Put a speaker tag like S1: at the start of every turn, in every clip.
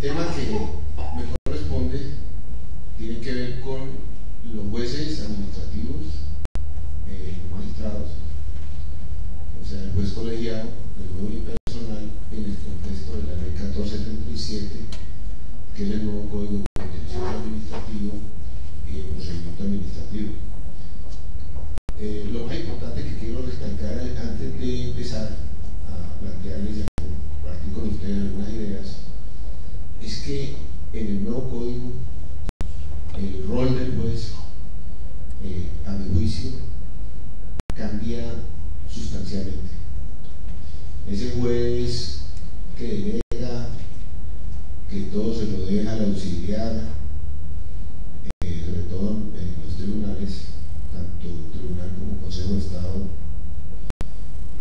S1: tema que me corresponde tiene que ver con los jueces administrativos, los magistrados, o sea, el juez colegiado, el nuevo unipersonal, en el contexto de la ley 1437, que es el nuevo Código Contencioso Administrativo y el procedimiento administrativo. Lo más importante que quiero recalcar antes de empezar a plantearles y a compartir con ustedes algunas ideas es que en el nuevo código el rol del juez, a mi juicio, cambia sustancialmente. Ese juez que delega, que todo se lo deja al auxiliar, sobre todo en los tribunales, tanto tribunal como Consejo de Estado,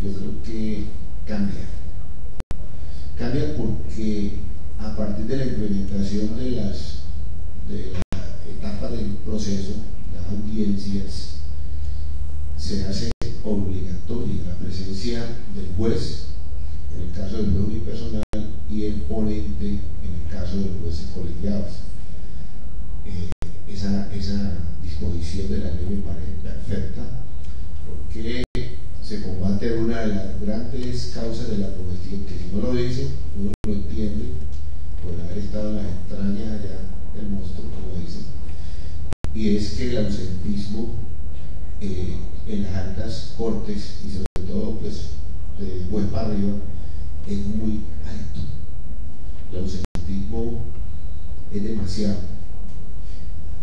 S1: yo creo que cambia porque a partir de la implementación de la etapa del proceso, las audiencias, se hace obligatoria la presencia del juez en el caso del nuevo unipersonal y el ponente en el caso de los jueces colegiados. Esa disposición de la ley me parece perfecta, porque se combate una de las grandes causas de la congestión, que si no lo dice, uno lo entiende por haber estado en las entrañas allá del monstruo, como dicen, y es que el ausentismo en las altas cortes, y sobre todo pues de juez para arriba, es muy alto. El ausentismo es demasiado.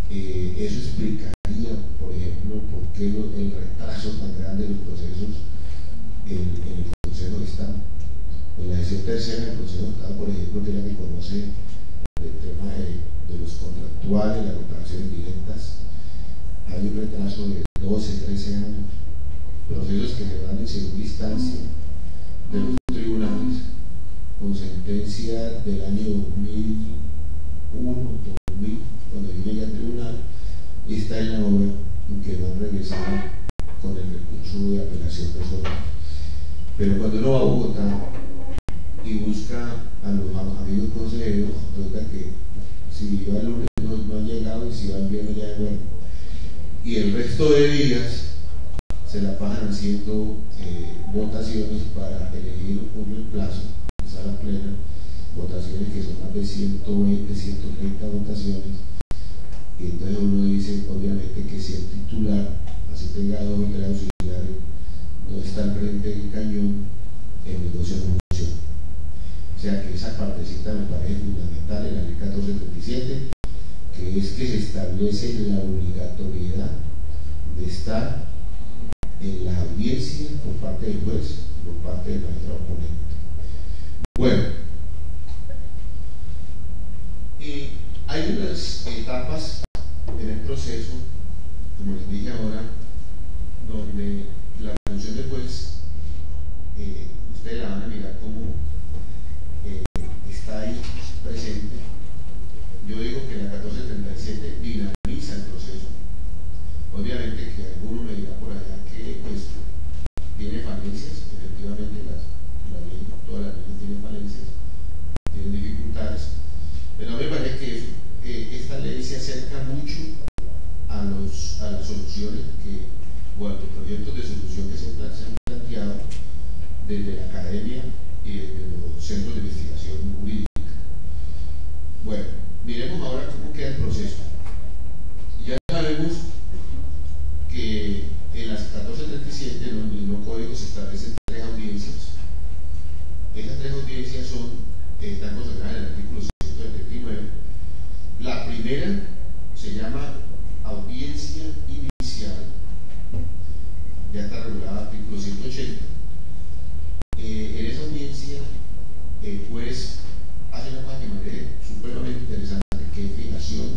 S1: Eso explicaría, por ejemplo, por qué el retraso tan grande de los procesos en el Consejo de Estado. En la sesión tercera del Consejo de Estado, por ejemplo, que es la que conoce el tema de los contractuales, las reparaciones directas, hay un retraso de 12, 13 años. Procesos que se van en segunda instancia de los tribunales, con sentencia del año 2001, 2000, cuando yo llegué al tribunal, y está en la obra en que van a regresar con el recurso de apelación personal. Pero cuando uno va a Bogotá y busca a los amigos consejeros, resulta que si va el lunes no han llegado, y si va el viernes ya es bueno. Y el resto de días se la pasan haciendo votaciones para elegir un reemplazo, sala plena, votaciones que son más de 120, 130 votaciones. Y entonces uno dice, obviamente, que si el titular, así tenga 2 o 3 auxiliares, no está al frente del cañón, el negocio no funciona. O sea que esa partecita me parece fundamental en la ley 1437, que es que se establece la obligatoriedad de estar en las audiencias por parte del juez, por parte del magistrado oponente. Bueno, hay unas etapas en el proceso, como les dije ahora, donde la función del juez, ustedes la van a mirar como está ahí presente. Yo digo que la 1437 dinamiza el proceso. Obviamente que alguno me dirá por allá que pues tiene falencias, efectivamente la ley, todas las leyes tienen falencias, tienen dificultades, pero a mí me parece que esta ley se acerca mucho a las soluciones o a los proyectos de solución que se han planteado desde la academia y desde los centros de investigación jurídica. Bueno, miremos ahora cómo queda el proceso. Ya sabemos que en las 1437, en el mismo código, se establecen 3 audiencias. Esas 3 audiencias están consagradas en el artículo 179. La primera se llama audiencia inicial, ya está regulada el artículo 180. En esa audiencia, el juez hace una cosa que me parece supremamente interesante, que es fijación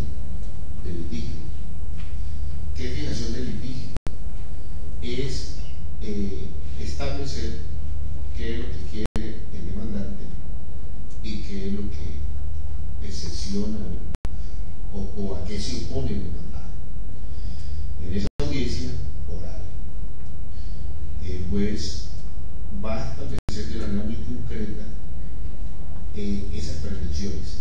S1: de litigio. ¿Qué es fijación de litigio? Es establecer qué es lo que quiere el demandante y qué es lo que excepciona o a qué se opone el demandado. En esa audiencia oral, el juez va a establecer de manera muy concreta esas pretensiones.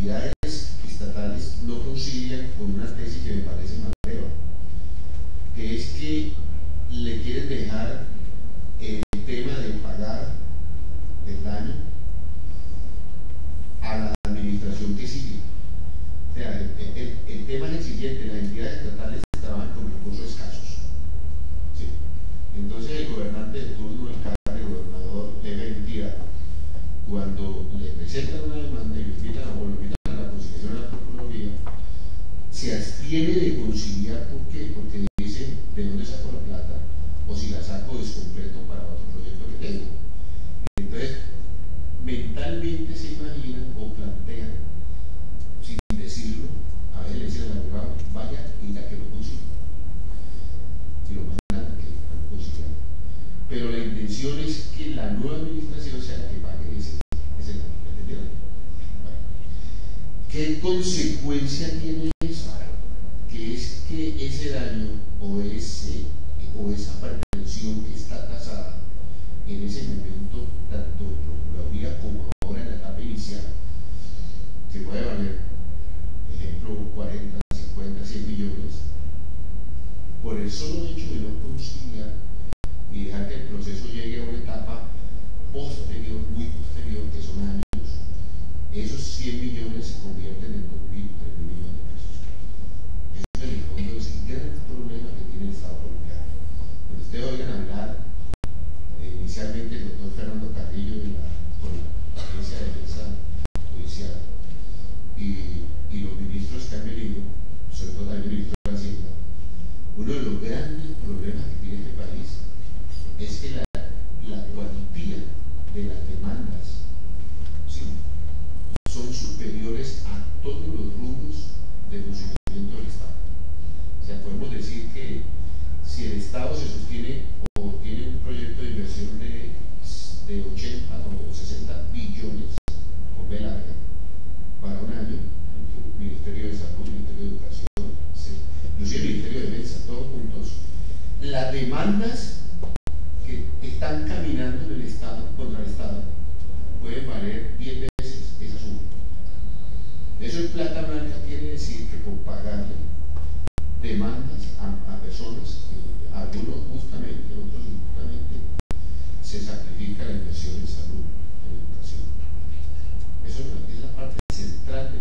S1: entidades estatales no concilian con una tesis que me parece maleva, que es que le quieren dejar el tema de pagar el daño a la administración que sigue. O sea, el tema es el siguiente: las entidades estatales trabajan con recursos escasos, ¿sí? Entonces el gobernante de turno, el gobernador de la entidad, cuando le presentan una demanda y lo invitan a la conciliación de la Procuraduría, se abstiene de conciliar. ¿Por qué? Porque dice de dónde saco la plata, o si la saco descompleto para otro proyecto que tengo. Entonces, mentalmente se imaginan o plantean, sin decirlo, a veces le dicen al abogado: vaya y la que lo consiga. Y lo mandan a que lo consiga. Pero la intención es que la nueva administración sea la que pague ese daño. ¿Entendieron? Bueno. ¿Qué consecuencia tiene eso? Que es que ese daño o esa pretensión que está tasada en ese momento, tanto en Procuraduría como ahora en la etapa inicial, que puede valer, ejemplo, 40, 50, 100 millones, por el solo hecho de no conciliar y dejar que el proceso llegue a una etapa posterior, muy posterior, que son años, esos 100 millones se convierten en 2.000, 3.000 millones de pesos. Eso en el fondo es el gran problema que tiene el Estado colombiano. Cuando ustedes oigan hablar, inicialmente el doctor Fernando Carrillo con la Agencia de Defensa Judicial y los ministros que han venido, sobre todo también el ministro de Hacienda, uno de los grandes problemas que tiene este país es que la cuantía de las demandas, ¿sí?, son superiores a todos los rubros de funcionamiento del Estado. O sea, podemos decir que si el Estado se sostiene o tiene un proyecto de inversión de 80 o 60 billones con B larga para un año, el Ministerio de Salud, el Ministerio de Educación, inclusive el Ministerio de Defensa, todos juntos, las demandas que están caminando en el Estado, contra el Estado, pueden valer 10 veces esa suma. Eso en plata blanca quiere decir que por pagarle demandas a personas, algunos justamente, otros injustamente, se sacrifica la inversión en salud, en educación. Eso es la parte central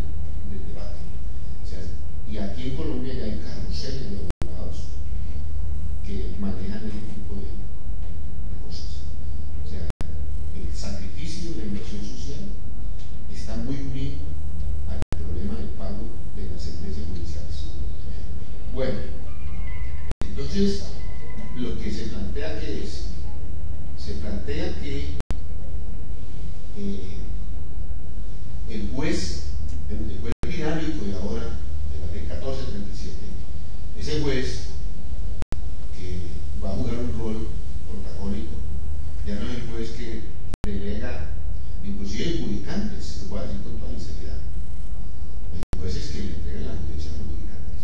S1: del debate. O sea, y aquí en Colombia ya hay carruseles de abogados que manejan ese tipo de cosas. O sea, el sacrificio de la inversión social está muy unido al problema del pago de las sentencias judiciales. Bueno, entonces lo que se plantea que es, se plantea que el juez dinámico de ahora, de la ley 1437, ese juez que va a jugar un rol protagónico, ya no es el juez que delega, inclusive judicantes, lo voy a decir con toda sinceridad, el juez es que le entrega la justicia a los judicantes,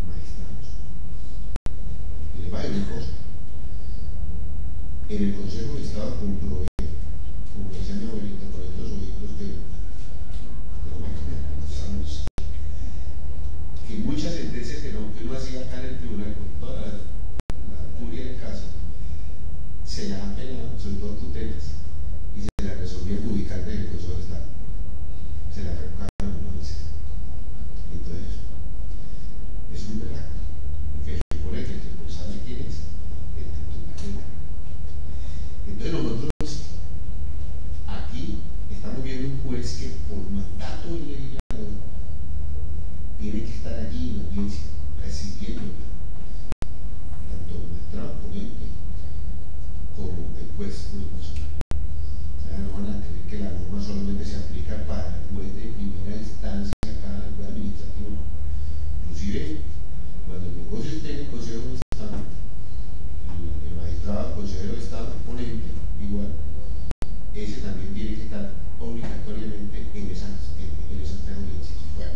S1: magistrados. Y les va a decir una cosa: en el Consejo de Estado comprobé, como decía mi abuelita, por estos ojitos que muchas sentencias que uno hacía acá en el tribunal con toda la furia del caso, se las han peleado, sobre todo tutelas, y se las resolvía el judicante del Consejo de Estado. Se las revocaban a uno veces. Entonces, es muy verdad. Y que se supone que el responsable quién es el titular. Entonces nosotros aquí estamos viendo un juez que por mandato del legislador tiene que estar allí en la audiencia recibiéndola, tanto el magistrado ponente como el juez unipersonal. O sea, no van a creer que la norma solamente se aplica para el juez de primera instancia, para el juez administrativo. Inclusive, cuando el negocio esté en el Consejo de Estado, el magistrado, consejero de Estado, ponente, igual, ese también tiene que estar obligatoriamente en esas tres audiencias. Bueno,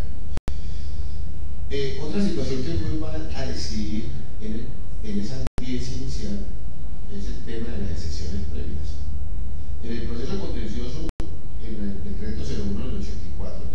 S1: otra situación que el juez va a decidir en esa audiencia inicial es el tema de las excepciones previas. En el proceso contencioso, en el decreto 01 del 84,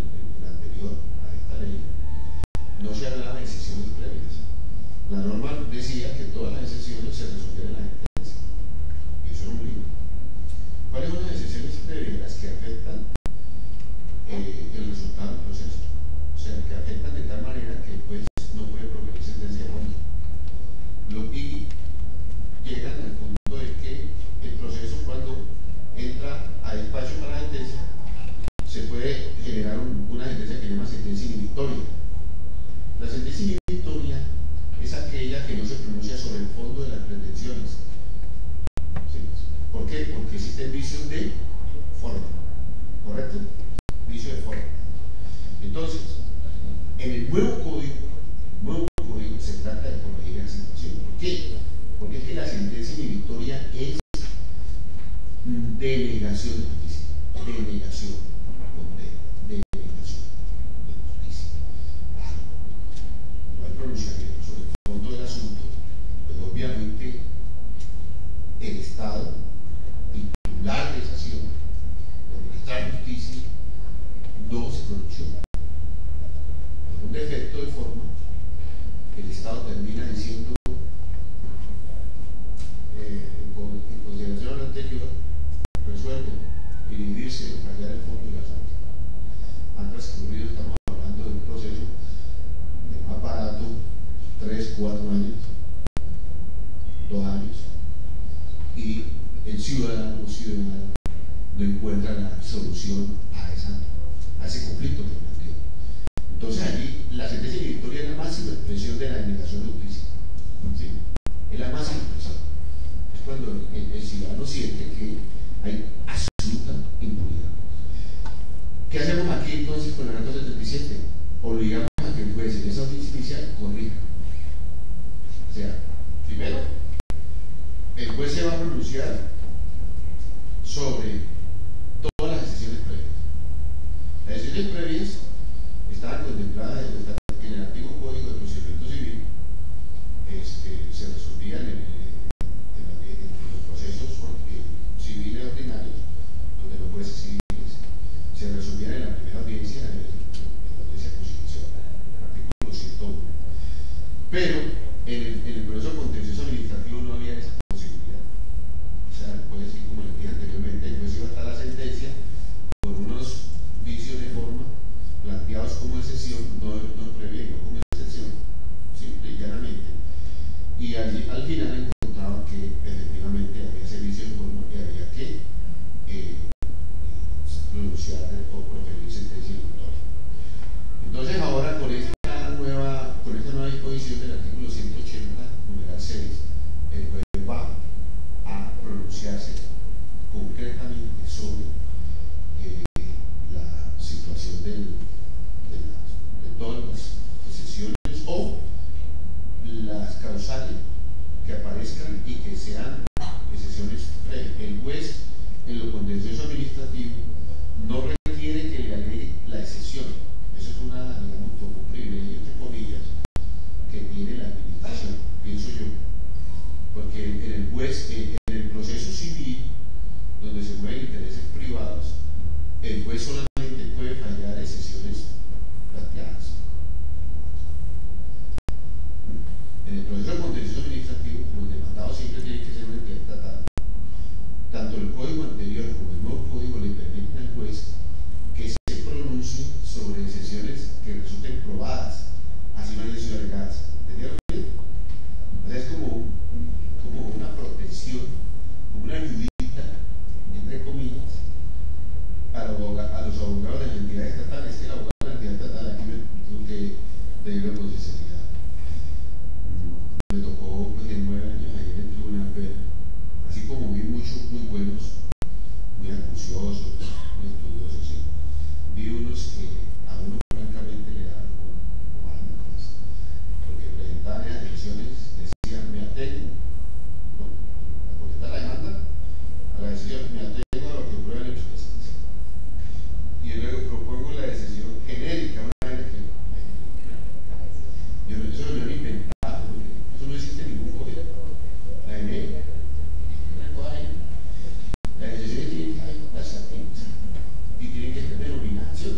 S1: ese conflicto que planteó. Entonces allí la sentencia inhibitoria es la máxima expresión de la denegación de justicia, ¿sí? Es la máxima expresión. Es cuando el ciudadano siente que hay absoluta impunidad. ¿Qué hacemos aquí entonces con el 177? Obligamos a que el juez en esa audiencia inicial corrija. O sea, primero, el juez se va a pronunciar sobre todas las decisiones previas. Las decisiones previas estaban contempladas en el antiguo Código de Procedimiento Civil, se resolvían en los procesos civiles ordinarios, donde los jueces civiles se resolvían en la primera audiencia, en la audiencia constitucional, artículo 101. Pero en el proceso contencioso administrativo no había esa posibilidad. O sea, el juez, como les dije anteriormente, el juez iba hasta la sentencia por unos vicios de forma planteados como excepción, no previa y no como excepción, simple y llanamente. Y allí, al final encontraba que efectivamente había ese vicio de forma y había que pronunciar o proferir sentencia inhibitoria. Entonces ahora con esta nueva disposición del artículo 180, numeral 6, el juez va a pronunciarse concretamente sobre la situación de todas las excepciones o las causales que aparezcan y que sean excepciones previas. El juez en lo contencioso administrativo no requiere que le agregue la excepción. Eso es un privilegio, entre comillas, que tiene la administración, pienso yo, porque en el proceso civil, donde se mueven intereses privados, el juez solamente puede fallar excepciones planteadas. En el proceso contencioso administrativo, como el demandado siempre tiene que ser una entidad estatal, tanto el código anterior como el nuevo código le permiten al juez que se pronuncie sobre excepciones que resulten probadas, así no hayan sido alegadas. ¿Entendieron bien? O sea, es como una protección, como una ayudita, entre comillas, a los abogados de la entidad estatal. Es que el abogado de la entidad estatal aquí me que debido a sinceridad. Me tocó en 9 años ahí en el tribunal, pero así como vi muchos muy buenos, muy acuciosos, muy estudiosos, sí, vi unos que a uno francamente le daban como almas, porque presentaban esas decisiones, decían me atengo, ¿no?, a contestar la demanda, a la decisión, me atengo a lo que prueba el hecho de sentencia, y luego propongo la decisión genérica, una vez que eso lo han inventado, eso no existe en ningún código, la genérica. Las decisiones tienen que haber las activas y tienen que tener denominación,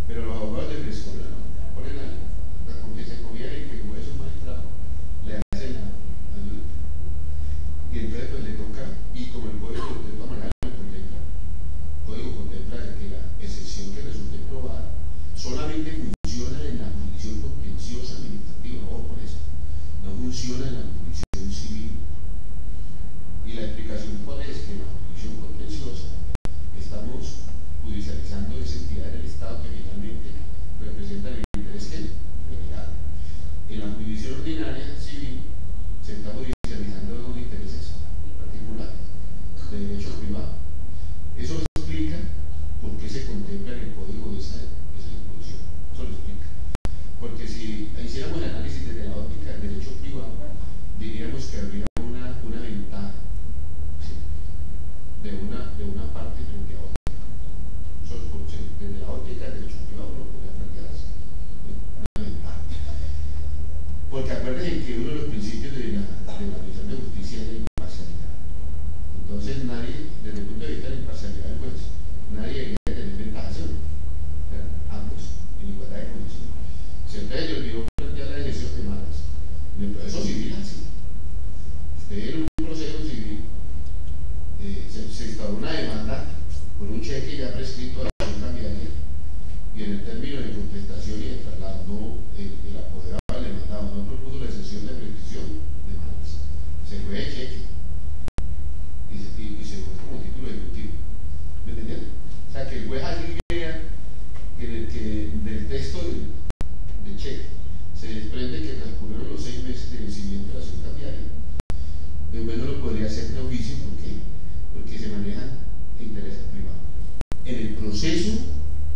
S1: pero los abogados de frescura no ponen con que se conviene y que como es un magistrado le hacen la ayuda, y entonces pues le toca, y como el código de todas maneras lo contempla, el código contempla de que la excepción que resulte probada solamente funciona en la jurisdicción contenciosa administrativa, ojo por eso, no funciona en la jurisdicción civil. Y la explicación cuál es, que en la jurisdicción contenciosa estamos judicializando esa entidad del Estado que finalmente representa el interés general. En la jurisdicción ordinaria civil se está judicializando los intereses particulares de derecho privado. Eso explica por qué se contempla en el código esa disposición. Eso lo explica. Porque si hiciéramos el análisis desde la óptica del derecho privado, diríamos que habría una ventaja, ¿sí?, de una parte frente a otra. Desde la óptica del derecho privado no podría plantear así, una ventaja. Porque acuérdense que uno de los principios de la administración de justicia es la imparcialidad. Entonces nadie, desde el punto de vista de la imparcialidad del juez, nadie debería tener ventaja, ¿sí?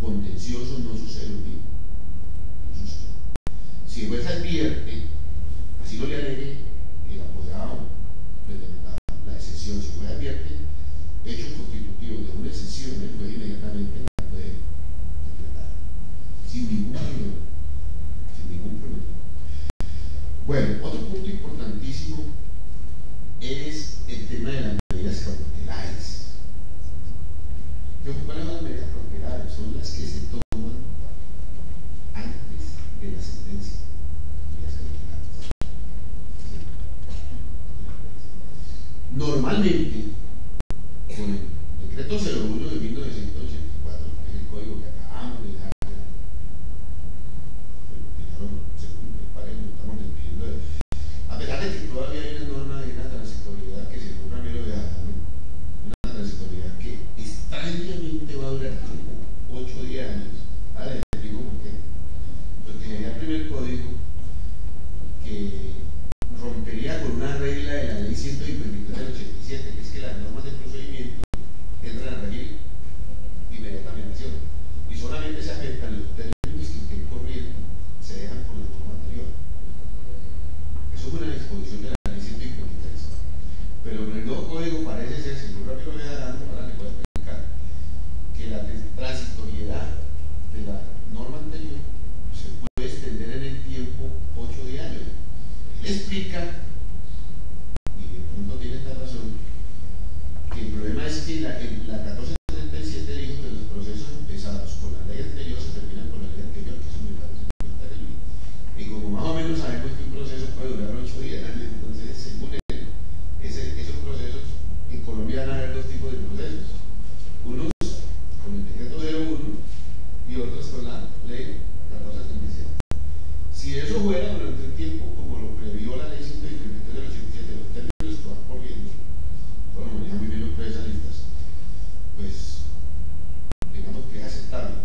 S1: contencioso no sucede lo mismo. No sucede. Si el juez advierte, así no le alegue el apoderado desde la excepción, si el juez advierte hechos constitutivos de una excepción, el juez inmediatamente la puede decretar sin ningún problema. Sin ningún problema. Bueno, otro punto importantísimo es el tema de las medidas cautelares. ¿Cuáles son las medidas cautelares? Son las que se toman antes de la sentencia. Medidas cautelares. Normalmente, con el decreto 01 de 1984, que es el código que acabamos de dejar, a pesar de que todavía hay una norma de una transitoriedad que se nombra Ramiro de Adán, una transitoriedad que extrañamente va a durar como 8 o 10 años. Ahora les explico por qué. Porque sería el primer código que rompería con una regla de la ley 153 del 87, que es que las normas de procedimiento entran a regir inmediatamente, y solamente se afectan los términos que estén corriendo, se dejan con la norma anterior. Eso es una disposición de la ley 153. Pero en el nuevo código parece ser, según Ramiro de Adán, ahora le voy a explicar, que la transitoriedad de la norma anterior se puede extender en el tiempo 8 o 10 años. Él explica, y de pronto tiene esta razón, que el problema es que la 1437 dijo que los procesos empezados con la ley anterior se terminan con la ley anterior, que eso me parece muy terrible. Y como más o menos sabemos que un proceso puede durar 8 o 10 años, entonces, según él, esos procesos, en Colombia van a haber 2 tipos de procesos. Unos con el decreto 01 y otros con la ley 1437. Si eso fuera durante un tiempo como lo previó la ley 153 del 87, los términos que van corriendo, bueno, manejan muy bien los procesalistas, pues digamos que es aceptable.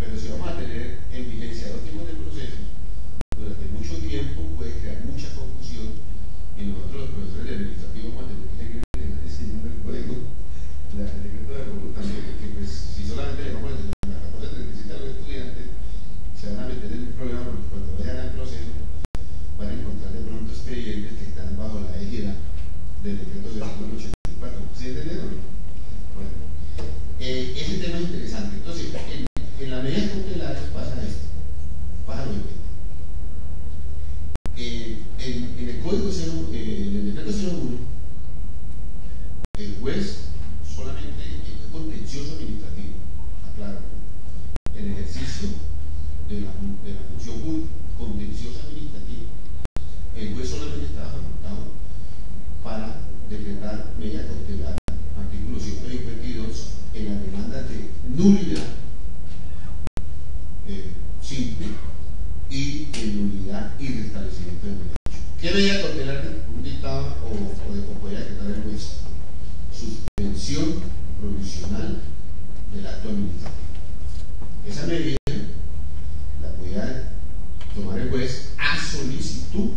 S1: Pero si vamos a tener en vigencia 2 tipos de procesos durante mucho tiempo, puede crear mucha confusión, y nosotros los profesores de administrativo vamos a tener que seguir enseñando el código, el decreto de Bogotá también, porque pues si solamente le vamos a enseñar la 1437 a los estudiantes, se van a meter en un problema, porque cuando vayan al proceso van a encontrar de pronto expedientes que están bajo la égida del decreto 01/84. ¿Sí entendieron? Bueno, ese tema es interesante. Entonces, en las medidas cautelares pasa esto, pasa lo siguiente. En el código en el decreto 01, el juez solamente es contencioso administrativo, aclaro, en ejercicio de la función contenciosa administrativa, el juez solamente estaba facultado para decretar medida cautelar, artículo 152, en las demandas de nulidad simple y en nulidad y restablecimiento de derecho. ¿Qué medida cautelar dictaba o podía decretar el juez? Suspensión provisional del acto administrativo. Esa medida la podía tomar el juez a solicitud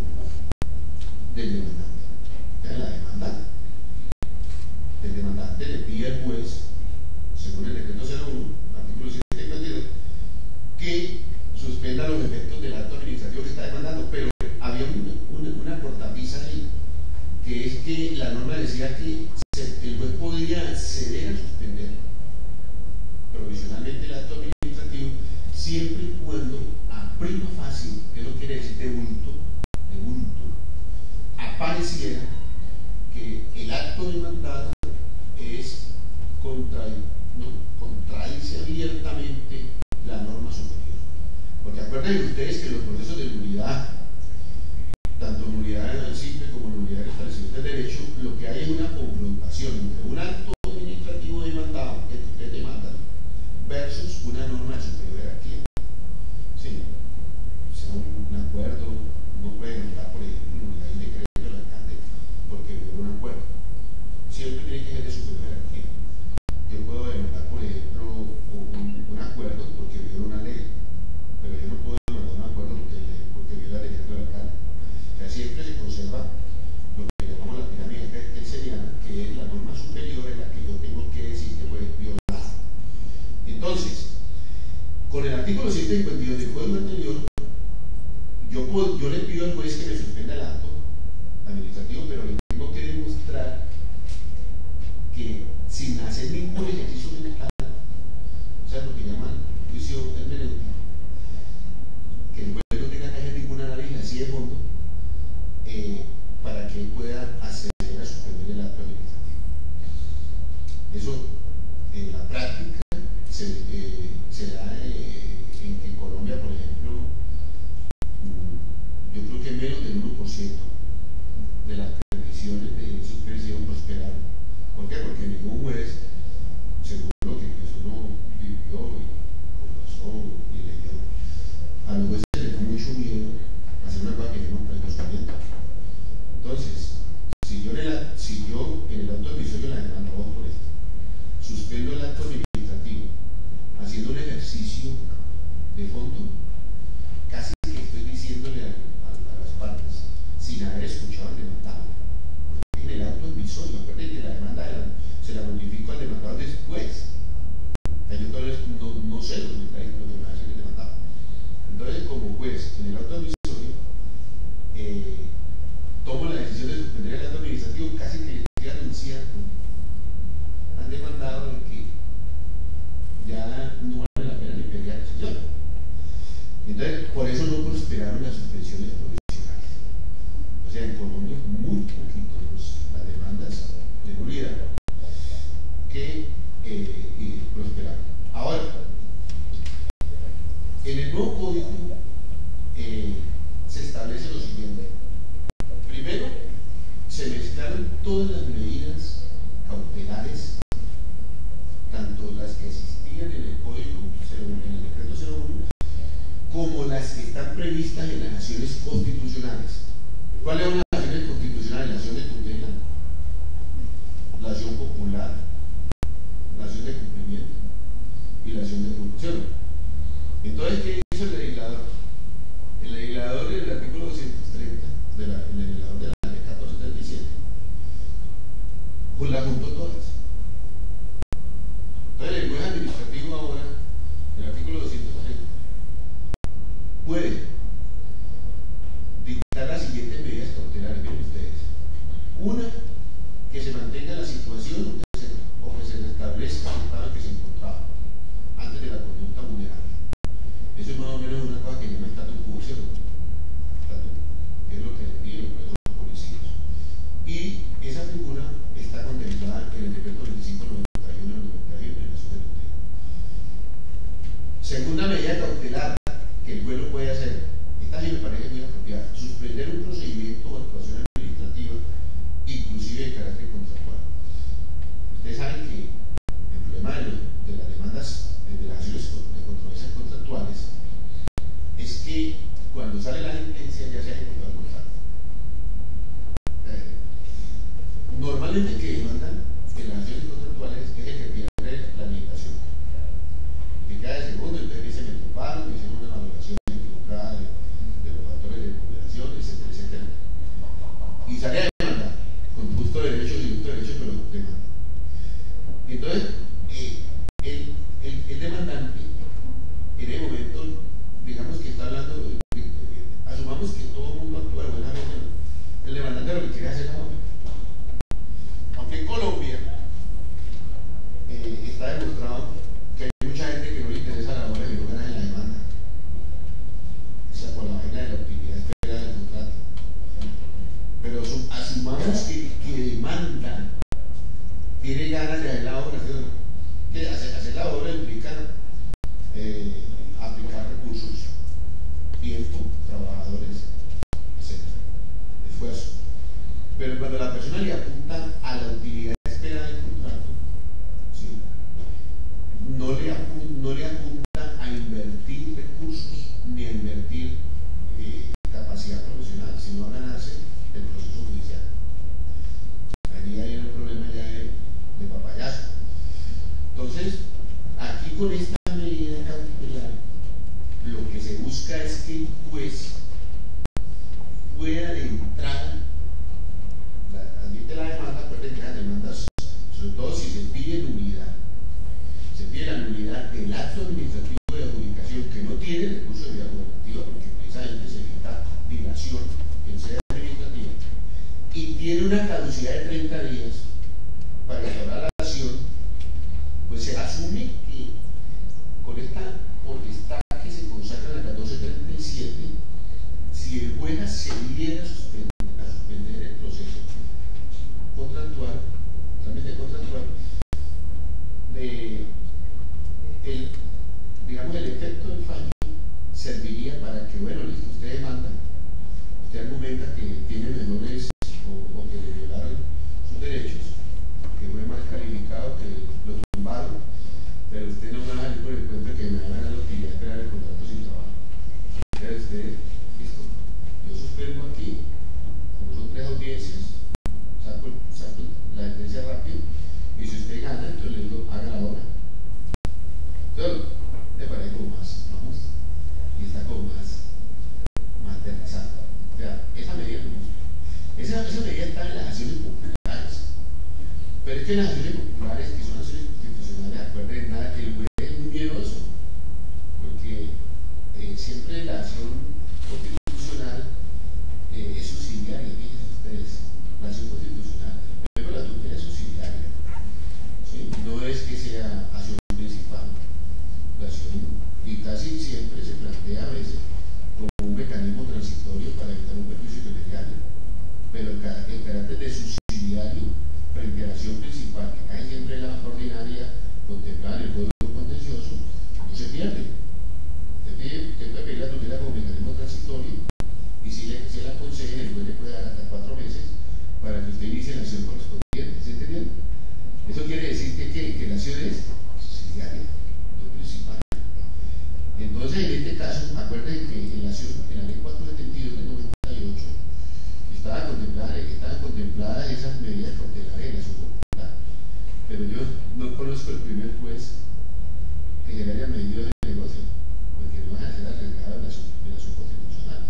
S1: del demandante. O sea, la demanda del demandante le pide al juez, según el decreto 01, artículo 752, que suspenda los efectos del acto administrativo que está demandando, pero había una cortapisa ahí, que es que la norma decía que el juez podría ceder a suspender provisionalmente el acto administrativo siempre y cuando a prima facie, que eso quiere decir de bulto, apareciera que el acto demandado es contradice abiertamente la norma superior. Porque acuérdense ustedes que los procesos de nulidad, tanto nulidad simple como nulidad de restablecimiento del derecho, lo que hay es una confrontación entre un acto administrativo demandado, que ustedes demandan, versus una norma de superior jerarquía. ¿Sí? O sea, un acuerdo, no puede demandar, por ejemplo, nulidad del decreto del alcalde porque violó un acuerdo. Siempre tiene que ser de superior jerarquía. Yo puedo demandar, por ejemplo, un acuerdo porque viola una ley, pero yo no puedo demandar un acuerdo porque viola el decreto del alcalde. O sea, siempre se conserva lo que llamamos la pirámide kelseniana, que es la norma superior en la que yo tengo que decir que fue violada. Entonces, Con el artículo 152 del código anterior, yo le pido al juez que me suspenda el acto administrativo, pero le tengo que demostrar que sin hacer ningún ejercicio mental, o sea, lo que llaman juicio hermenéutico, que el juez no tenga que hacer ningún análisis así de fondo, para que pueda acceder a suspender el acto administrativo. Eso, en la práctica, se da en Colombia, por ejemplo, yo creo que menos del 1% de las peticiones de suspensión prosperaron. ¿Por qué? Porque ningún juez, según lo que uno vivió y conversó y leyó, a los jueces les da mucho miedo hacer una cosa que llaman preconocimiento. Entonces, si yo en el acto admisorio la demanda, vamos por esto, suspendo el acto administrativo haciendo un ejercicio de fondo, casi que estoy diciéndole a las partes, sin haber escuchado al demandado. Porque en el auto admisorio, acuérdense que la demanda se la notifico al demandado después. Yo todavía no sé lo que me va a decir el demandado. Entonces, como juez, en el auto admisorio, tomo la decisión de suspender el acto administrativo, casi que le estoy anunciando al demandado de que ya no vale la pena ni pedir decisión. Entonces, por eso no prosperaron las suspensiones provisionales. O sea, en Colombia, muy poquitos las demandas de nulidad que prosperaron. Ahora, en el nuevo código se establece lo siguiente. Primero, se mezclaron todas las medidas cautelares, tanto las que existían en el código 01, en el decreto 01, como las que están previstas en las acciones constitucionales. ¿Cuáles son las acciones constitucionales? La acción de tutela, la acción popular, la acción de cumplimiento y la acción de ejecución. Entonces, ¿qué hizo el legislador? El legislador en el artículo 230, el legislador de la ley 1437, pues la juntó todas. Entonces, el juez administrativo ahora, el artículo 230, puede dictar las siguientes medidas cautelares. Miren ustedes. Una, que se mantenga la situación o que se restablezca el estado en que se encontraba antes de la conducta vulnerable. Eso es más o menos una cosa que llama statu quo, ¿cierto? Que es lo que le piden los policías. Y esa figura está contemplada en el decreto 2591 del 91 en la ciudad de tutela. Segunda medida cautelar que el juez lo puede hacer, esta sí me parece muy apropiada: suspender un procedimiento o actuación administrativa, inclusive de carácter contractual. Ustedes saben que el problema de las demandas, de las acciones de controversias contractuales, es que cuando sale la sentencia ya se ha ejecutado el contrato. Normalmente el que demandan en las acciones contractuales es el que pierde la limitación. Que cada segundo, entonces dice, me culparon, me hicieron una valoración equivocada de los factores de ponderación, etcétera, etcétera. Y sale a demandar, con justo derecho y justo derecho, pero demanda. Entonces, el demandante, en el momento, digamos que está hablando, asumamos que todo el mundo actúa de buena fe, el demandante lo que quiere hacer la obra. Aunque en Colombia está demostrado que hay mucha gente que no le interesa la obra y no gana en la demanda. O sea, con la vaina de la utilidad esperada del contrato. Pero asumamos que demanda tiene ganas de hacer la obra, ¿sí? Que hacer la obra implica aplicar recursos, tiempo, trabajadores, etc. Esfuerzo. Pero cuando la persona le apunta a la utilidad esperada del contrato, ¿sí?, no le apunta a invertir recursos ni a invertir capacidad profesional, sino a ganarse el proceso judicial. Allí hay un problema ya de papayazo. Entonces, aquí con esta medida cautelar, lo que se busca es que el juez pueda de entrada, admite la demanda, acuérdense que las demandas, sobre todo si se pide nulidad, se pide la nulidad del acto administrativo digamos, el efecto del fallo serviría para que, bueno, listo, usted demanda, usted argumenta que tiene menores o que le violaron sus derechos, que fue mal calificado, que lo tumbaron, pero usted no me va a salir por el cuento de que me van a dar la utilidad de esperar el contrato sin trabajo. Entonces usted, listo, yo suspendo aquí, como son 3 audiencias, saco la sentencia rápido, y si usted gana, entonces le digo, haga la obra. Entonces, me parece como más justo, y está como más aterrizado. O sea, esa medida me gusta. Esa medida está en las acciones populares, pero es que en las acciones populares, que son acciones constitucionales, acuérdense, nada, el juez es muy miedoso, porque siempre la acción constitucional es subsidiaria, fíjense ustedes, la acción constitucional, pero la tutela es subsidiaria, ¿sí? No es que sea acción principal, la acción, y casi siempre se plantea a veces como un mecanismo transitorio para evitar un perjuicio irremediable, pero el carácter de subsidiario frente a la acción principal, que cae siempre en la ordinaria contemplada en el Código Contencioso, no se pierde. Usted puede pedir la tutela como mecanismo transitorio, y si la conceden, el juez le puede dar hasta 4 meses para que usted inicie la acción correspondiente. ¿Se entiende? Eso quiere decir que la acción es subsidiaria, no principal. Entonces, en este caso, acuérdense que en la ley 472 del 98 estaban contempladas esas medidas cautelares de la acción popular, pero yo no conozco el primer juez que se le haya medido de negocio, porque no van a ser arriesgado en la acción constitucional.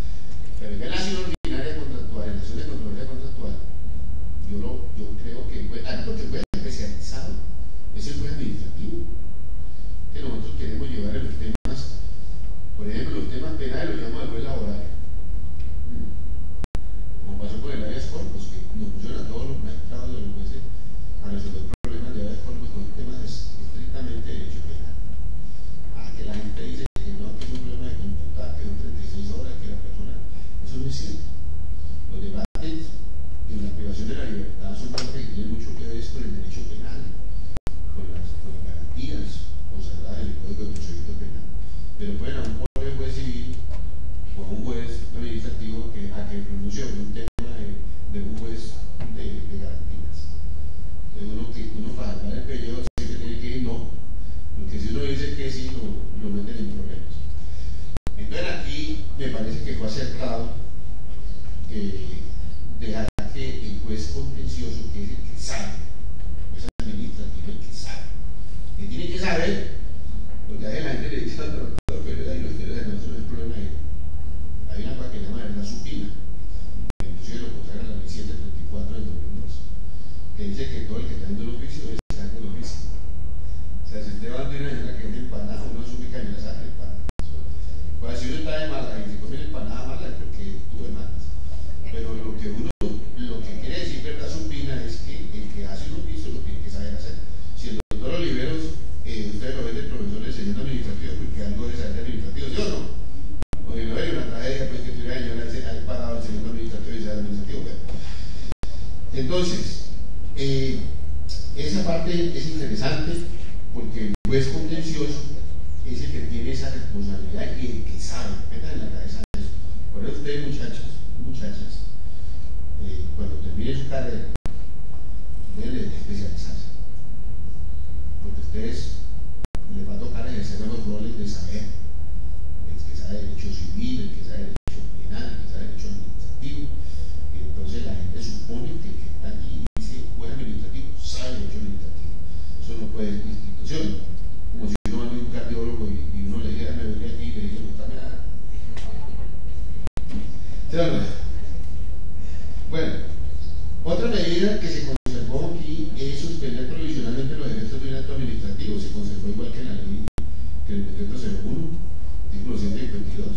S1: Pero ya en la acción ordinaria contractual, en la acción de controversia contractual, yo creo que el juez, porque el juez especializado es el juez administrativo, que nosotros queremos llevar en los temas, por ejemplo, los temas penales los llamamos al juez laboral, como pasó con el habeas corpus, que nos pusieron a todos los magistrados de los jueces a resolver problemas de habeas corpus con temas estrictamente de derecho penal. Que la gente dice que no, que es un problema de computar, que son 36 horas, que la persona, eso no es cierto. Los debates en la privación de la libertad son cosas que tienen mucho que ver con el derecho penal, con las garantías consagradas en el Código de Procedimiento Penal. Pero pueden a un juez civil o a un juez administrativo a que pronuncie un tema de un juez de garantías. Entonces uno para salvar el pellejo siempre tiene que ir no, porque si uno dice que sí, lo meten en problemas. Entonces aquí me parece que fue acertado dejar que el juez contencioso, que es el que sabe, el juez administrativo, el que sabe, que tiene que saber, porque a veces la gente le dice al doctor, pero ahí no es el problema de él. Hay una cosa que se llama verdad supina, que inclusive lo consagra la ley 734 del 2002, que dice que todo el que está haciendo el oficio debe estar haciendo el oficio. O sea, si usted va a una señora que vende empanada, uno asume que no la saca el pan. Pues si uno está de mala y se come la empanada mala es porque tuvo de malas. Pero lo que quiere decir verdad supina es que el que hace un oficio lo tiene que saber hacer. Si el doctor Oliveros, ustedes lo ven del profesor de enseñanza administrativa, porque algo de saber administrativo, ¿sí o no? Porque no hay una tragedia pues que tuviera señora al parado el enseñanza administrativo y saber administrativo. Entonces, esa parte es interesante porque el juez contencioso es el que tiene esa responsabilidad y el que sabe, metan en la cabeza eso. Por eso ustedes, muchachos, muchachas, cuando terminen su carrera, deben especializarse, porque a ustedes les va a tocar ejercer los roles de saber, el que sabe derecho civil, el que sabe derecho penal, el que sabe derecho administrativo, y entonces la gente supone que el que está aquí dice juez administrativo sabe derecho administrativo. Eso no puede ser institución, como si uno va a un cardiólogo y uno le diga me duele aquí y le dice no está nada. Bueno, otra medida que se conservó aquí es suspender provisionalmente los efectos de un acto administrativo. Se conservó igual que en la ley, que el decreto 01, artículo 152.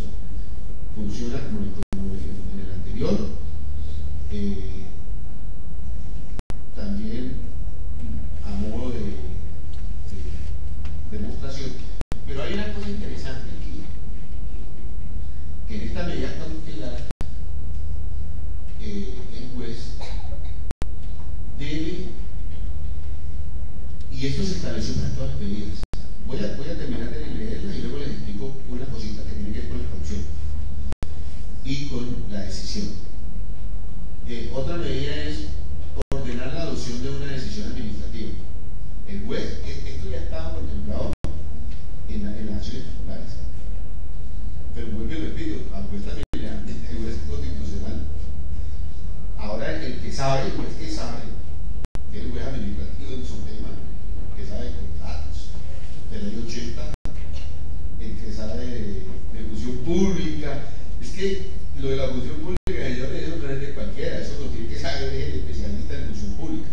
S1: Funciona como en el anterior. También a modo de demostración. Pero hay una cosa interesante aquí, que en esta medida cautelar el juez debe, y esto se estableció para todas las medidas. Voy a terminar de leerla y luego les ejemplares. Pero vuelvo y repito, apuesta mediante el juez constitucional. Ahora el que sabe, el juez que sabe, que es el juez administrativo en su tema, que sabe de contratos, de la ley 80, el que sabe de función pública. Es que lo de la función pública, señores, eso no es de cualquiera, eso lo tiene que saber el especialista en función pública.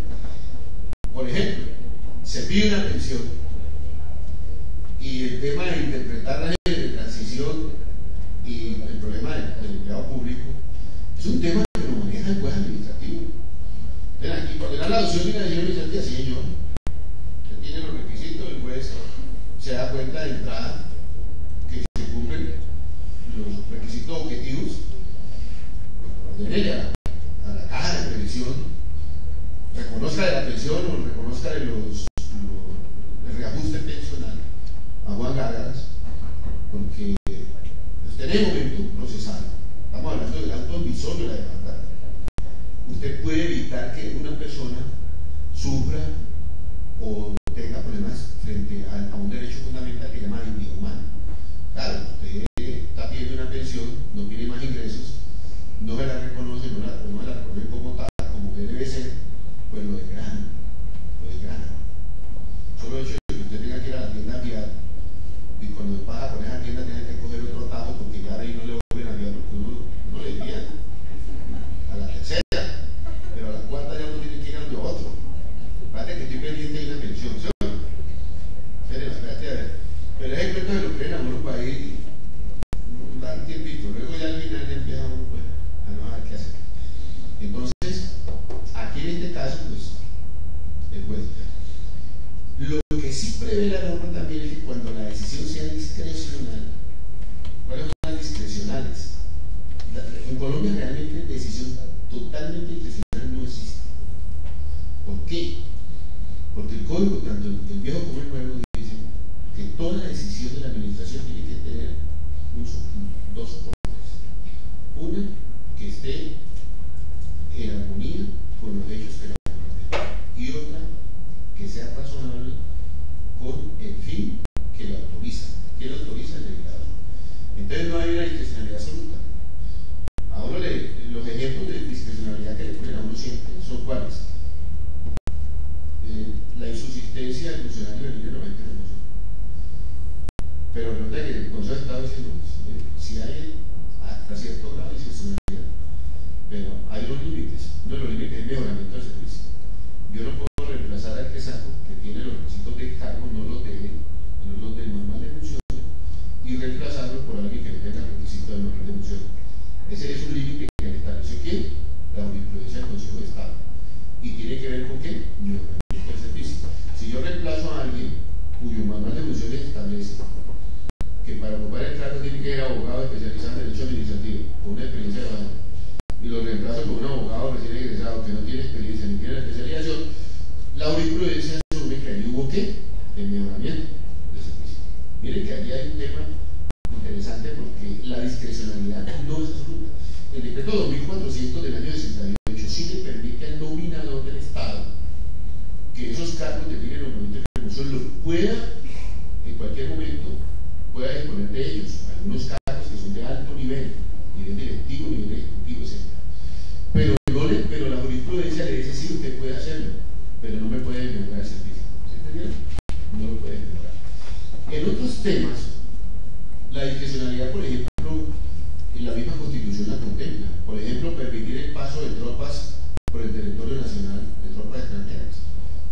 S1: Por ejemplo, se pide una pensión y el tema de interpretar la ley de transición y el problema del empleado público es un tema que lo maneja el juez administrativo. Entonces, aquí, cuando era la adopción de una decisión administrativa, sí, señor, usted tiene los requisitos, el juez se da cuenta de entrada que se cumplen los requisitos objetivos, ordene a la caja de previsión, reconozca de la pensión o reconozca de el reajuste pensional a Juan Gágaras, porque usted en el momento procesal, estamos hablando del auto admisorio de la demanda, usted puede evitar que una persona sufra o tenga problemas frente a un derecho fundamental que se llama dignidad humana. Claro, usted está pidiendo una pensión, no tiene más ingresos, no se la reconoce, no la reconoce como tal, como debe ser, pues lo desgrana, Solo el hecho de que usted tenga que ir a la tienda a fiar, y cuando pasa por esa tienda tiene que coger otro tajo porque ya de ahí no le vuelven a fiar porque uno no le guía a la tercera, pero a la cuarta ya uno tiene que ir a donde otro. Fíjate que estoy pendiente de una pensión, ¿sí? Espérate a ver. Pero es el cuento de lo creen a uno para ir un tiempito, luego ya al final ya empieza uno pues, a no saber qué hacer. Entonces, aquí en este caso, pues, el juez. Lo que sí prevé la norma también es que cuando la decisión sea discrecional, ¿cuáles son las discrecionales? En Colombia realmente decisión totalmente discrecional no existe. ¿Por qué? Porque el código, tanto el viejo como el nuevo, dice que toda decisión de la administración tiene que tener dos soportes. Una, que esté en armonía con los hechos que la comprometen, y otra, que sea razonable con el fin que lo autoriza. ¿Quién lo autoriza? El legislador. Entonces no hay una discrecionalidad absoluta. Ahora los ejemplos de discrecionalidad que le ponen a uno siempre son cuáles. La insubsistencia del funcionario del dinero en remoción. Pero resulta que el Consejo de Estado dice, si hay hasta cierto grado de discrecionalidad, pero hay unos límites. Uno de los límites es mejoramiento del servicio. Yo no puedo reemplazar al que saco, que tiene los requisitos de cargo, no los del manual de funciones, y reemplazarlo por alguien que no tenga requisitos del manual de funciones. Ese es un límite que estableció ¿quién? La jurisprudencia del Consejo de Estado. ¿Y tiene que ver con qué? Mejoramiento del servicio. Si yo reemplazo a alguien cuyo manual de funciones establece que para ocupar el cargo tiene que ser abogado especializado en derecho administrativo, con una experiencia de años, y lo reemplazo con un abogado recién egresado que no tiene experiencia ni tiene la especialización, la jurisprudencia asume que ahí hubo ¿qué? El mejoramiento del servicio. Miren que allí hay un tema interesante porque la discrecionalidad no es absoluta. El decreto 2400 del año 68 sí le permite al nominador del Estado que esos cargos de libre nombramiento de remoción los pueda, en cualquier momento, pueda disponer de ellos. Algunos cargos que son de alto nivel directivo, nivel ejecutivo, etc. Pero la jurisprudencia le dice, sí, usted puede hacerlo, pero no me puede mejorar el servicio. ¿Sí entendieron? No lo puede mejorar. En otros temas, la discrecionalidad, por ejemplo, en la misma Constitución la contempla. Por ejemplo, permitir el paso de tropas por el territorio nacional, de tropas extranjeras.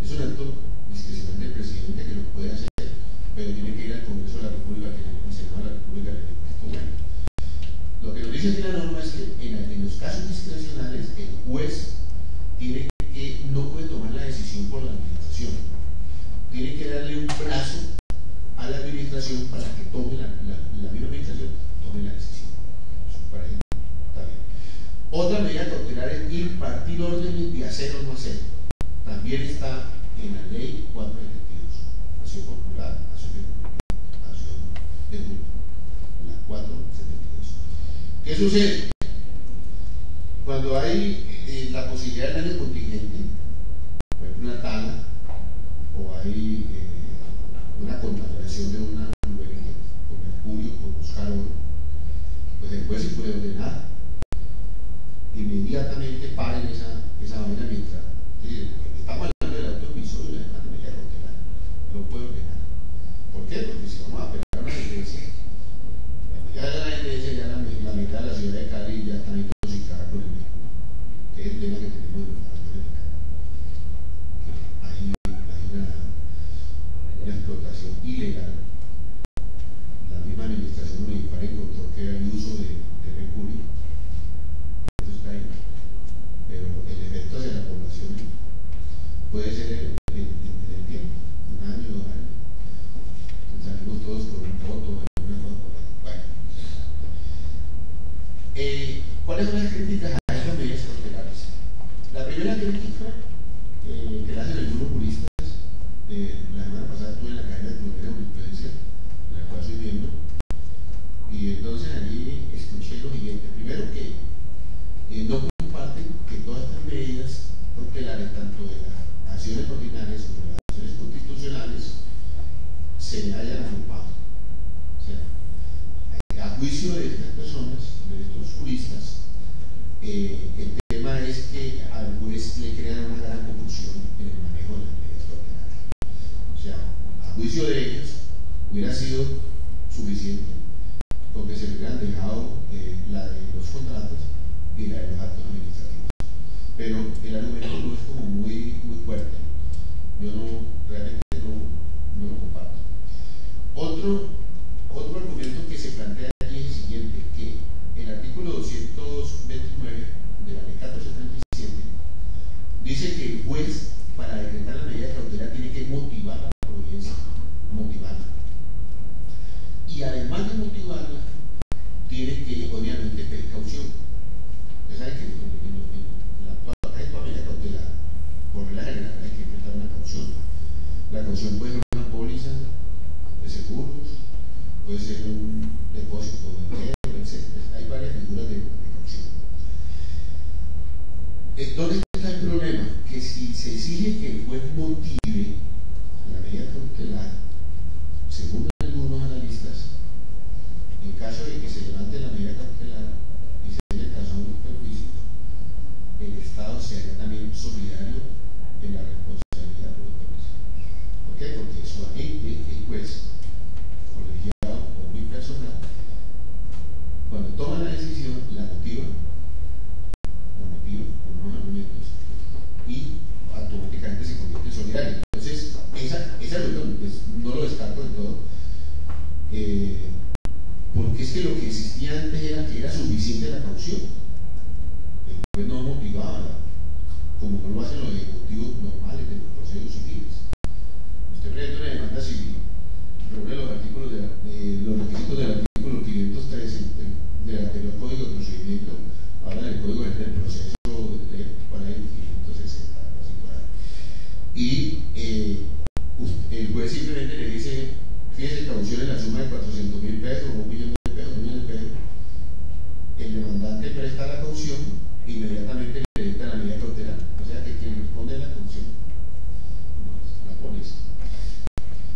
S1: Es un acto discrecional del presidente que lo puede hacer, pero tiene que ir al Congreso de la República, al Senado de la República, Lo que nos dice aquí la norma es que en los casos discrecionales el juez tiene que, no puede tomar la decisión por la administración, tiene que darle un plazo a la administración para que tome la misma administración tome la decisión. Eso para ejemplo, está bien. Otra medida cautelar es impartir órdenes de hacer o no hacer. También está en la ley 472, acción popular, acción de grupo, la 472. ¿Qué sucede? Cuando hay la posibilidad de daño contingente, por ejemplo una tala, o hay una contaminación de una nube, buscar oro, pues el juez sí puede ordenar inmediatamente paren esa vaina mientras, ¿sí? Estamos hablando del auto emisor y la demanda de medida cautelar, lo puede ordenar. ¿Por qué? Porque si vamos a apelar a una sentencia, ya la sentencia, ya la mitad de la ciudad de Cali ya está intoxicada con el mercurio, que es el tema que tenemos en los laboratorios de Cali, que hay una explotación ilegal. La misma administración municipal encontró que hay uso de mercurio. Eso está ahí, pero el efecto hacia la población puede ser en el tiempo, 1 año, 2 años. Salimos todos por un voto, alguna cosa por ahí. Bueno, ¿cuáles son las críticas a estas medidas cautelares? La primera crítica que la hacen algunos juristas, la semana pasada estuve en la Academia de Jurisprudencia, en la cual soy miembro, y entonces allí escuché lo siguiente. Primero, que no comparten que todas estas medidas cautelares, tanto de las acciones ordinarias como de las acciones constitucionales, se hayan agrupado. O sea, a juicio de estas personas, de estos juristas, el tema es que al juez le crean una gran confusión en el manejo de las medidas cautelares. O sea, a juicio de ellos hubiera sido suficiente porque se le hubieran dejado la de los contratos y la de los actos administrativos. Pero el argumento no es como muy fuerte. Yo realmente no lo comparto. Otro argumento que se plantea allí es el siguiente, que el artículo 229 de la ley 1437 dice que el juez, para decretar la medida cautelar, tiene que motivar la providencia, motivarla. Y además de motivarla, tiene que, obviamente, pedir caución. Usted sabe que en la actual medida cautelar, por regla general, hay que prestar una caución. La caución puede ser una póliza de seguros, puede ser un depósito de dinero, etc. Hay varias figuras de caución. ¿Dónde está el problema? Que si se exige que el juez motive la medida cautelar, según algunos analistas, en caso de que se levante la medida cautelar y se haya causado unos perjuicios, el Estado se haría también solidario en la responsabilidad por los perjuicios. ¿Por qué? Porque su agente, el juez, colegiado o muy personal, cuando toma la decisión, la motiva con unos argumentos y automáticamente se convierte en solidario. Entonces, esa argumento pues, no lo descarto del todo, porque es que lo que existía antes era que era suficiente la caución. El juez no motivaba, como no lo hacen los ejecutivos normales de los procesos civiles. Usted presenta una demanda civil, reúne los artículos los requisitos del artículo 513 del anterior Código de Procedimiento, ahora del Código del Proceso para el 560, así por ahí. Y el juez simplemente le dice, fíjese, caución en la suma de 400.000 pesos o 1 millón de pesos, 1 millón de pesos. El demandante presta la caución, inmediatamente le dicta la medida cautelar. O sea que quien responde a la caución la pone.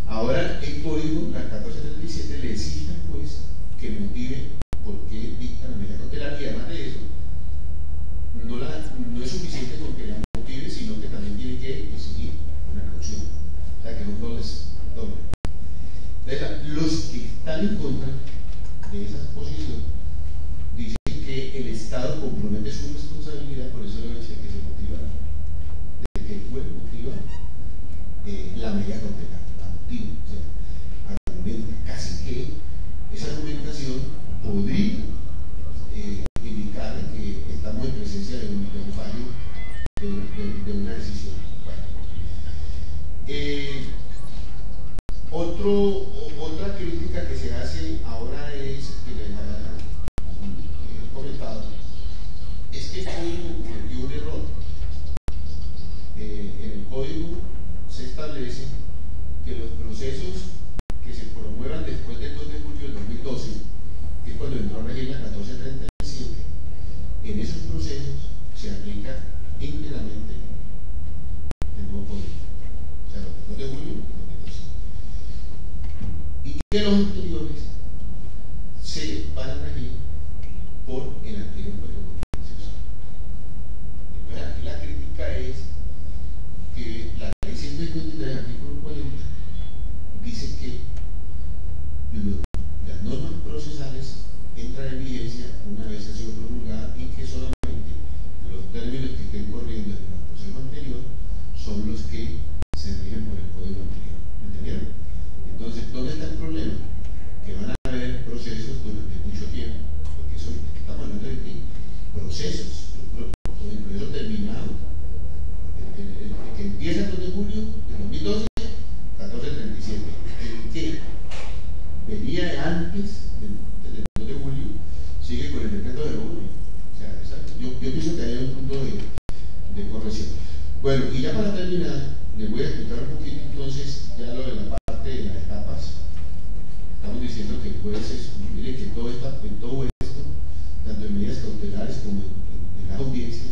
S1: Ahora el código, la 1437, le exige al juez que motive por qué dicta la medida cautelar, y además de eso, no es suficiente con que la motive, sino que también tiene que exigir una caución. O sea que no todo es doble. Los que están en contra de esa posición dicen que el Estado compromete su responsabilidad, por eso le dice que se motiva, de que el juez motiva la medida cautelar, la motiva, o sea, argumenta, casi que esa argumentación podría indicar que estamos en presencia de un fallo, de una decisión. Bueno. Otra crítica que se hace ahora es que antes del 2 de julio, sigue con el decreto de 1. O sea, yo pienso que hay un punto de corrección. Bueno, y ya para terminar, les voy a explicar un poquito entonces ya lo de la parte de las etapas. Estamos diciendo que el juez mire que todo esto, tanto en medidas cautelares como en la audiencia,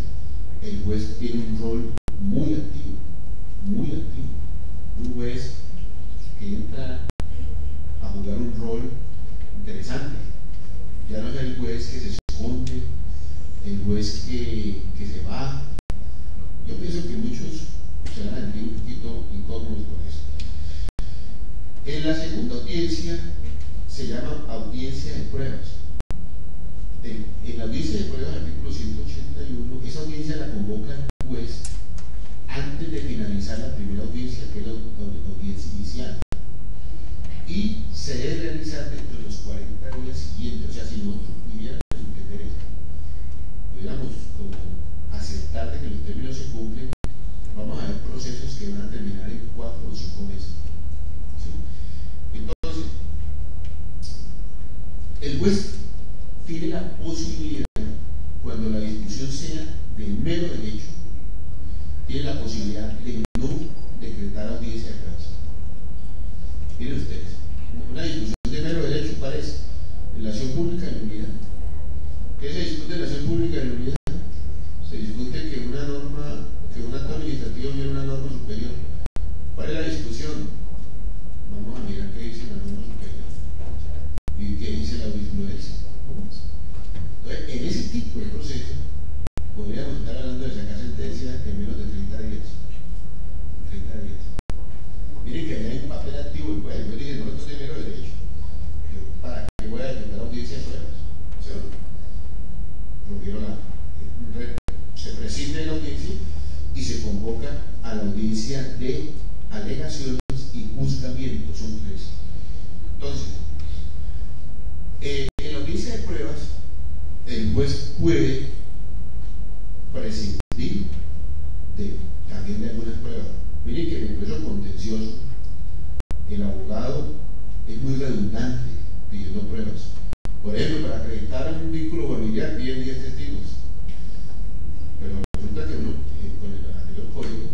S1: el juez tiene un rol muy activo, muy activo. Un juez que entra a jugar un rol interesante. Ya no es el juez que se esconde, el juez que se va. Yo pienso que muchos se van a sentir un poquito incómodos con eso. En la segunda audiencia se llama audiencia de pruebas. En la audiencia de pruebas, artículo 181, esa audiencia la convoca el juez antes de finalizar la primera audiencia, que es la audiencia inicial, y se debe realizar dentro de los 40 días siguientes. O sea, si nosotros pudiéramos entender esto, pudiéramos como aceptar de que los términos se cumplen, vamos a ver procesos que van a terminar en 4 o 5 meses. ¿Sí? Entonces, el juez tiene la posibilidad, cuando la discusión sea de mero derecho, tiene la posibilidad de no decretar audiencia de pruebas. Miren ustedes, una discusión de mero derecho, ¿cuál es? En la acción pública de nulidad. ¿Qué se discute en la acción pública de nulidad? Se discute que una norma, que un acto administrativo viene una norma superior. ¿Cuál es la discusión? Vamos a mirar qué dice la norma superior y qué dice la jurisprudencia. Entonces, en ese tipo de proceso podríamos estar hablando de sacar sentencias en menos de 30 días. 30 días. Miren que allá hay un papel activo del juez. El juez dice, no, esto es de mero derecho. ¿Para qué voy a decretar audiencia de pruebas? ¿Sí o no? Se preside la audiencia y se convoca a la audiencia de alegaciones y juzgamiento. Son 3. Entonces, en la audiencia de pruebas, el juez puede prescindir también de algunas pruebas. Miren que en el proceso contencioso, el abogado es muy redundante pidiendo pruebas. Por ejemplo, para acreditar un vínculo familiar piden 10 testigos. Pero resulta que uno, con el anterior código,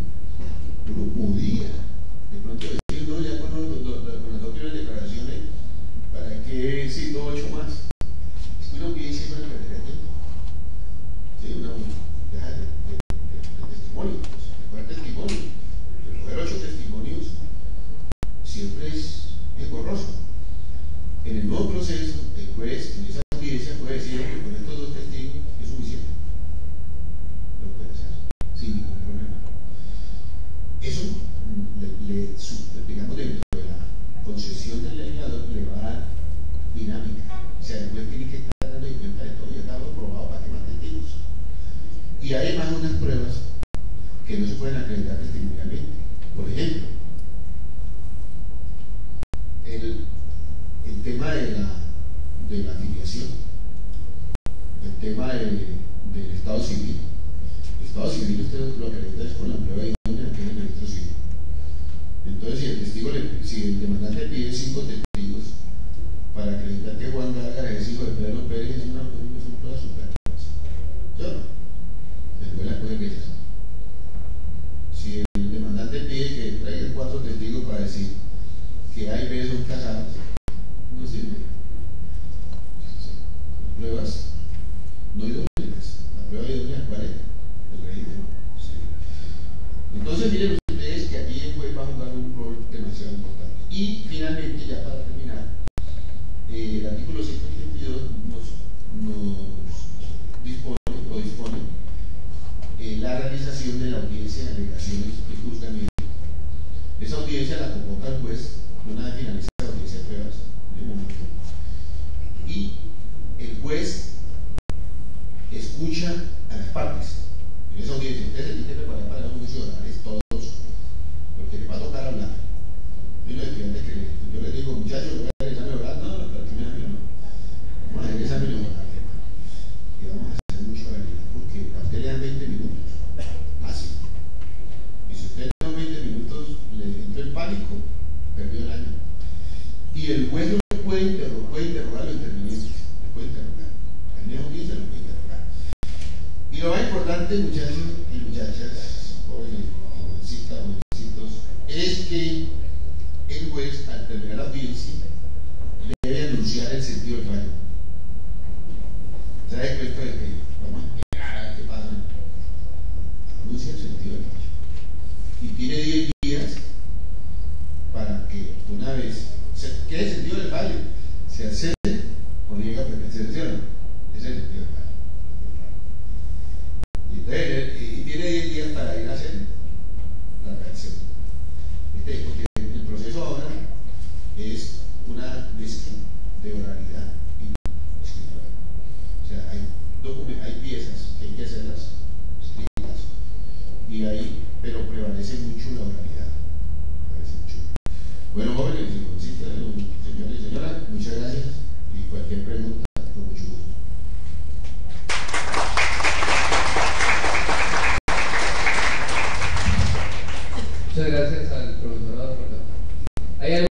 S1: uno podía de pronto decir, no, ya con las 2 primeras declaraciones, ¿para qué cito 8 más? Es que una audiencia es una pérdida de tiempo. Sí, una deja de testimonio. Recoger testimonio. Recoger 8 testimonios siempre es engorroso. En el nuevo proceso, el juez en esa audiencia puede decir que con estos 2 testigos es suficiente. Lo puede hacer sin ningún problema. Eso, digamos, dentro de la concesión del legislador, le va a dar dinámica. O sea, el juez tiene que estar dando cuenta de todo, ya está aprobado para que más testigos. Y hay además unas pruebas que no se pueden acreditar testimonialmente. Por ejemplo, el tema de la afiliación, el tema del estado civil. El estado civil usted lo acredita es con la prueba idónea que es el registro civil. Entonces, si el demandante pide 5 testigos para acreditar que Juan Gárgara es hijo de Pedro Pérez, es una prueba superflua. ¿Sí o no? El juez la puede rechazar. Si el demandante pide que traiga 4 testigos para decir que A y B son casados, no sirve. Pruebas no idóneas. La prueba idónea, ¿cuál es? El registro. Sí. Entonces, miren ustedes que aquí el juez va a jugar un rol demasiado importante. Y finalmente, ya para terminar, el artículo 182 nos dispone la realización de la audiencia de alegaciones y juzgamiento. Esa audiencia la convoca el juez una vez finalizada la audiencia de pruebas en el momento. Y el juez escucha a las partes. En esa audiencia, ustedes se tienen que preparar para los juicios orales todos, porque les va a tocar hablar. Y los estudiantes que yo les digo, muchachos, voy a hacer el examen oral, no, para el primer año no. Vamos a hacer el examen oral, y vamos a hacer mucho oralidad, porque a usted le dan 20 minutos, fácil. Y si usted le da 20 minutos, le entra el pánico, perdió el año. Y el juez no puede interrogar a los intervinientes, los puede interrogar. Al menos audiencia los puede interrogar. Y lo más importante, muchachos y muchachas, jovencitas, jovencitos, es que el juez, al terminar la audiencia, debe anunciar el sentido del fallo. ¿Sabes que esto es que vamos a esperar a ver qué pasa? Anuncia el sentido del fallo. Y tiene 10 días para que una vez, ¿qué es el sentido del fallo? Se accede o niega preferencia. Ese es el sentido del fallo. Y tiene 10 días para ir a hacer la reacción. Porque